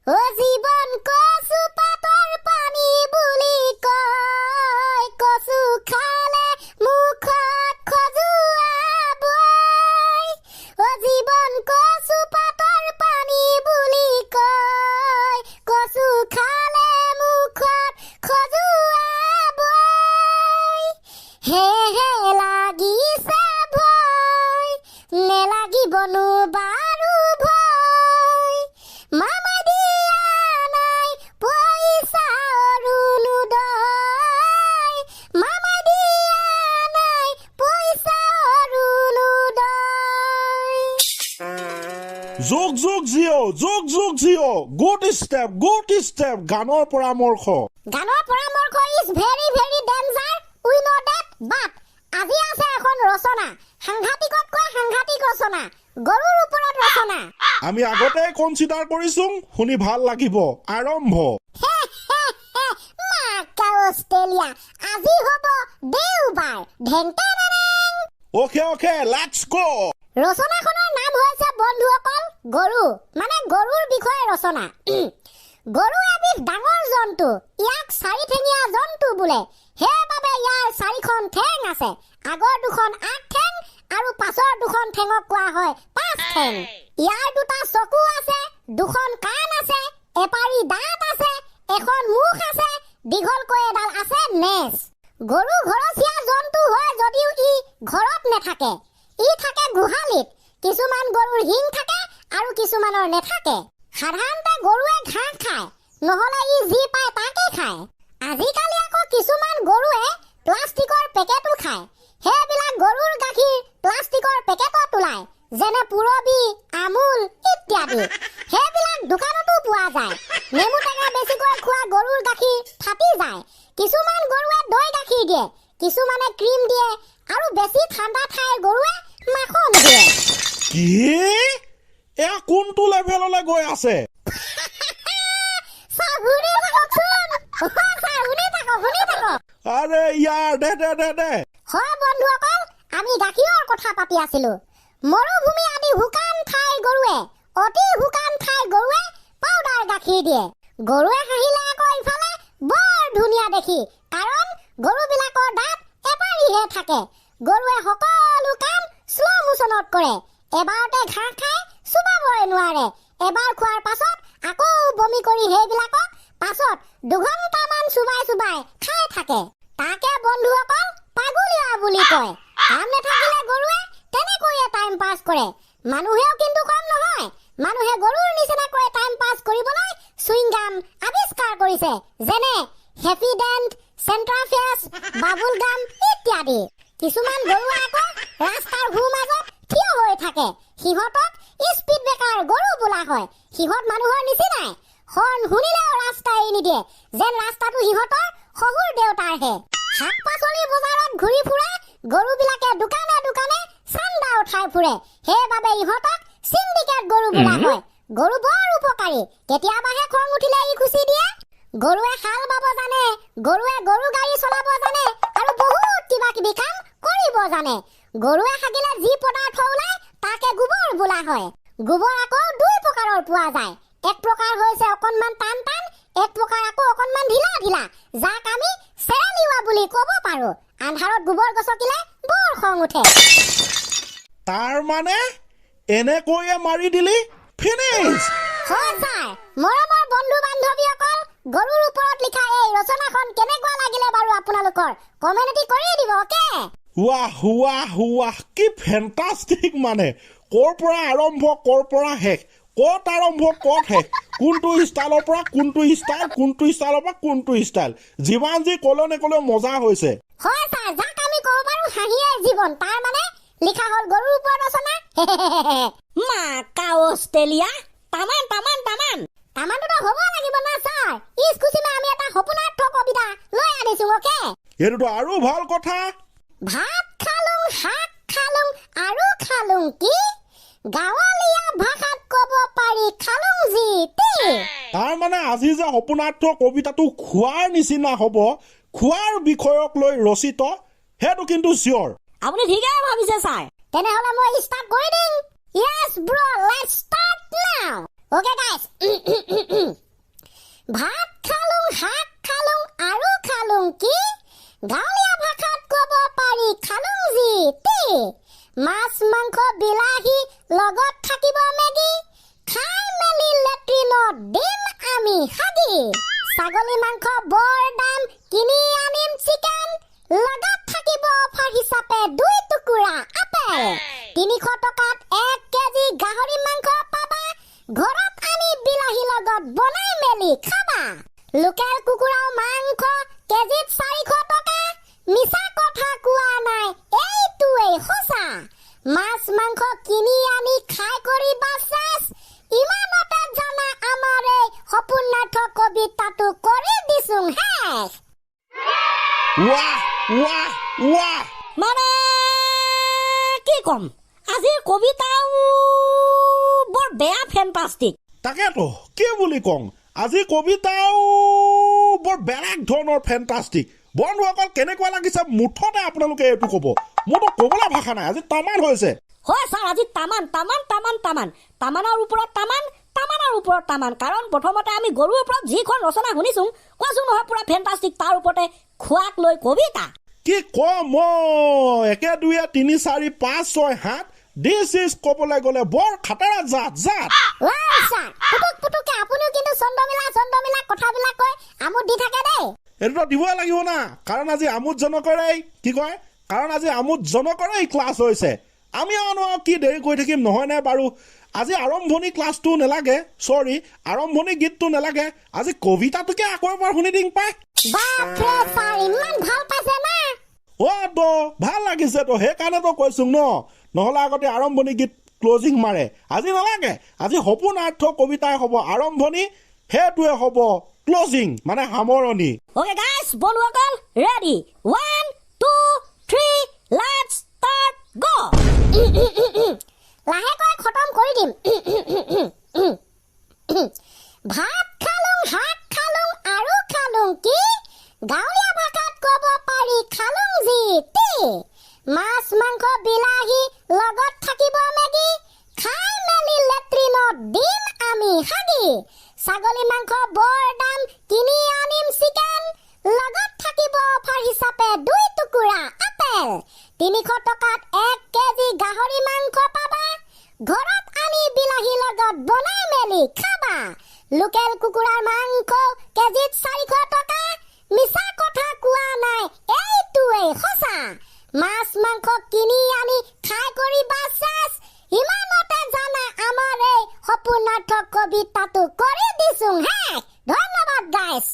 ও জীৱন কচু পাতৰ পানী বুলি কয় কচু খালে মুখত খজুৱাবই ও জীৱন কচু পাতৰ পানী বুলি কয় কচু খালে মুখত খজুৱাবই হে হে লাগিছে ভয় নেলাগিবনো বাৰু ভয় মামা দিয়া নাই পইচা অৰুণোদয় মামা দিয়া নাই পইচা অৰুণোদয় যোগ জিঅ' গুড ষ্টেপ গানৰ পৰামৰ্শ is very very danger we know that but আজি আছে এখন ৰচনা সাংঘাতিকতকৈ সাংঘাতিক ৰচনা গৰুৰ ওপৰত ৰচনা আমি আগতে কনচিডাৰ কৰিছো শুনি ভাল লাগিব আৰম্ভ মাকা অষ্ট্ৰেলিয়া আজি হ'ব দেওবাৰ ঢেংটেৰেং ওকে লেটছ গো ৰচনাখনৰ নাম হৈছে বন্ধুসকল গৰু মানে গৰুৰ বিষয়ে ৰচনা গৰু এবিধ ডাঙৰ জন্তু ইয়াক চাৰিঠেঙীয়া জন্তু বোলে সেইবাবে ইয়াৰ চাৰিখন ঠেং আছে আগৰ দুখন আগ ঠেং আৰু পাছৰ দুখন ঠেঙক কোৱা হয় পাঁচ ঠেং ইয়াৰ দুটা চকু আছে দুখন কাণ আছে এপাৰি দাঁত আছে এখন মুখ আছে দীঘলকৈ এডাল আছে নেজ গৰু ঘৰচীয়া জন্তু হয় যদিও ই ঘৰত নেথাকে ই থাকে গোহালিত কিছুমান গৰুৰ শিং থাকে আৰু কিছুমানৰ নেথাকে সাধাৰণতে গৰুৱে ঘাঁহ খায় নহলে ই যি পায় তাকে খায় আজিকালি আকৌ কিছুমান গৰুৱে প্লাষ্টিকৰ পেকেটো খায় সেইবিলাক গৰুৰ গাখীৰ প্লাষ্টিকৰ পেকেটত ওলায় যেনে পুৰবী আমুল ইত্যাদি সেইবিলাক দোকানতো পোৱা যায় নেমু টেঙা বেছিকৈ খোৱা গৰুৰ গাখীৰ ফাটি যায় কিছুমান গৰুৱে দৈ গাখীৰ দিয়ে কিছুমানে ক্ৰীম দিয়ে আৰু বেছি ঠাণ্ডা ঠাইৰ গৰুৱে মাখন দিয়ে কি এয়া কোনটো লেভেললৈ গৈ আছে আৰে ইয়াৰ দে হয় বন্ধুসকল আমি গাখীৰৰ কথা পাতি আছিলো মৰুভূমি আদি শুকান ঠাইৰ গৰুৱে অতি শুকান ঠাইৰ গৰুৱে পাউডাৰ গাখীৰ দিয়ে গৰুৱে হাঁহিলে আকৌ ইফালে বৰ ধুনীয়া দেখি কাৰণ গৰুবিলাকৰ দাঁত এপাৰিহে থাকে গৰুৱে সকলো কাম শ্ল' মোচনত কৰে এবাৰতে ঘাঁহ খাই চুবাবই নোৱাৰে এবাৰ খোৱাৰ পাছত আকৌ বমি কৰি সেইবিলাকক পাছত দুঘণ্টামান চুবাই খাই থাকে তাকে বন্ধুসকল পাগলীয়া বুলি কয় কাম নেথাকিলে গৰুৱে তেনেকৈয়ে টাইম পাছ কৰে মানুহেও কিন্তু কম নহয় মানুহে গৰুৰ নিচিনাকৈ টাইম পাছ কৰিবলৈ চুইংগাম আৱিষ্কাৰ কৰিছে যেনে হেপিডেণ্ট চেণ্ট্ৰাফেছ বাবুল গাম ইত্যাদি কিছুমান গৰু আকৌ ৰাস্তাৰ ভূ মাজত থিয় হৈ থাকে সিহঁতক স্পীড ব্ৰেকাৰ গৰু বোলা হয় সিহঁত মানুহৰ নিচিনাই হৰ্ণ শুনিলেও ৰাস্তা এৰি নিদিয়ে যেন ৰাস্তাটো সিহঁতৰ শহুৰ দেউতাৰহে শাক পাচলি বজাৰত ঘূৰি ফুৰা গৰুবিলাকে দোকানে দোকানে চান্দা উঠাই ফুৰে সেইবাবে ইহঁতক চিণ্ডিকেট গৰু বোলা হয় গৰু বৰ উপকাৰী কেতিয়াবাহে খং উঠিলে ই খুচি দিয়ে গৰুৱে হাল বাব জানে গৰুৱে গৰু গাড়ী চলাব জানে আৰু বহুত কিবা কিবি কাম কৰিব জানে গৰুৱে হাগিলে যি পদাৰ্থ ওলায় তাকে গোবৰ বোলা হয় গোবৰ আকৌ দুই প্ৰকাৰৰ পোৱা যায় এক প্ৰকাৰ হৈছে অকণমান টান এক প্ৰকাৰ আকৌ অকণমান ঢিলা যাক আমি চেৰেলিওৱা বুলি ক'ব পাৰো আন্ধাৰত গোবৰ গছকিলে বৰ খং উঠে তাৰ মানে এনেকৈয়ে মাৰি দিলি ফিনিছ হয় ছাৰ মৰমৰ বন্ধু বান্ধৱীসকল গৰুৰ ওপৰত লিখা এই ৰচনাখন কেনেকুৱা লাগিলে বাৰু আপোনালোকৰ কমেণ্ট কৰি দিব ওকে ৱাহ কি ফেণ্টাষ্টিক মানে ক'ৰ পৰা আৰম্ভ ক'ৰ পৰা শেষ ক'ত আৰম্ভ ক'ত শেষ কোনটো ষ্টাইলৰ পৰা কোনটো ষ্টাইলৰ পৰা কোনটো ষ্টাইল যিমান যি ক'লেও মজা হৈছে হয় ছাৰ যাক আমি ক'ব পাৰো হাঁহিয়ে জীৱন তাৰ মানে লিখা হ'ল গৰুৰ ওপৰত ৰচনা মাকা অষ্ট্ৰেলিয়া তামানটো হ'ব লাগিব না ছাৰ ইস্কুচিমে আমি এটা সপোনাৰ্থ কবিতা লৈ আনিছো ওকে এইটোতো আৰু ভাল কথা ভাত খালুং শাক খালুং আৰু খালুং কি গাঁৱলীয়া ভাষাত ক'ব পাৰি খালুং জি টি তাৰ মানে আজি যে সপোনাৰ্থ কবিতাটো খোৱাৰ নিচিনা হ'ব খোৱাৰ বিষয়ক লৈ ৰচিত সেইটো কিন্তু চিয়ৰ আপুনি ঠিকেই ভাবিছে ছাৰ তেনেহ'লে মই ষ্টাৰ্ট কৰি দিম Yes bro let's start now Okay guys. ভাত খালুং শাক খালুং আৰু খালুং কি গাঁৱলীয়া ভাষাত ক'ব পাৰি খালুং যি তি মাছ মাংস বিলাহী লগত থাকিব মেগী খাই মেলি লেট্ৰিনত দিম আমি হাগি ছাগলী মাংস বৰ দাম কিনি আনিম চিকেন লগত থাকিব অফাৰ হিচাপে 2 টুকুৰা আপেল 300 টকাত 1 কেজি গাহৰি মাংস পাবা ঘৰত আনি বিলাহী লগত বনাই মেলি খাবা লোকেল কুকুৰাৰ মাংস কেজিত 400 টকা মিছা কথা কোৱা নাই এইটোৱেই সঁচা মাছ মাংস কিনি আনি খাই কৰি বাছেছ ইমানতে জানা আমাৰ এই সপোনাৰ্থ কবিতাটো কৰি দিছোং শেষ ৱাহ ৱাহ ৱাহ মানে কি কম আজিৰ কবিতাও বৰ বেয়া ফেণ্টাষ্টিক তাকেতো কি বুলি কওঁ আজি কবিতাও বৰ বেলেগ ধৰণৰ ফেণ্টাষ্টিক বন্ধুসকল কেনেকুৱা লাগিছে মুঠতে আপোনালোকে এইটো ক'ব মোৰতো ক'বলৈ ভাষা নাই আজি তামান হৈছে হয় ছাৰ আজি তামানৰ ওপৰত তামান কাৰণ প্ৰথমতে আমি গৰুৰ ওপৰত যিখন ৰচনা শুনিছোঁ কোৱাচোন নহয় পুৰা ফেণ্টাষ্টিক তাৰ ওপৰতে খোৱাক লৈ কবিতা কি কম একে 2 3 4 5 6 7 দিছ ইজ ক'বলৈ গ'লে বৰ খাটাৰা জাত পুতুকে আপুনিও কিন্তু চন্দ্ৰমিলা কথাবিলাক কৈ আমোদ দি থাকে দেই এইটোতো দিবই লাগিব না কাৰণ আজি আমোদজনকৰেই কি কয় কাৰণ আজি আমোদজনকৰেই ক্লাছ হৈছে আমি কি দেৰি কৰি থাকিম নহয় নে বাৰু আজি আৰম্ভণি ক্লাছটো নেলাগে চৰি আৰম্ভণি গীতটো নেলাগে আজি কবিতাটোকে আকৌ এবাৰ শুনি দিম পাই বাপৰে ছাৰ ইমান ভাল পাইছে না তো ভাল লাগিছে তো সেইকাৰণেতো কৈছো নহ'লে আগতে আৰম্ভণি গীত ক্লজিং মাৰে আজি নালাগে আজি সপোনাৰ্থ কবিতাই হ'ব আৰম্ভণি সেইটোৱে হ'ব ক্লজিং মানে সামৰণি Okay guys, বন্ধুসকল ready 1 2 3 let's start go লাহেকৈ খতম কৰি দিম ভাত খালুং শাক খালুং আৰু খালুং কি গাঁৱলীয়া ভাষাত ক'ব পাৰি খালুং যি তি মাছ মাংস বিলাহী লগত থাকিব মেগী খাই মেলি লেট্ৰিনত দিম আমি হাগি ছাগলী মাংস বৰ দাম কিনি আনিম চিকেন লগত থাকিব অফাৰ হিচাপে 2 টুকুৰা আপেল 300 টকাত 1 কেজি গাহৰি মাংস পাবা ঘৰত আনি বিলাহী লগত বনাই মেলি খাবা লোকেল কুকুৰাৰ মাংস কেজিত 400 টকা মিছা কথা কোৱা নাই এইটোৱেই সঁচা মাছ মাংস কিনি আনি খাই কৰি বাছেছ ইমানতে জানা আমাৰ এই সপোনাৰ্থ কবিতাটো কৰি দিছোং হে ধন্যবাদ গাইছ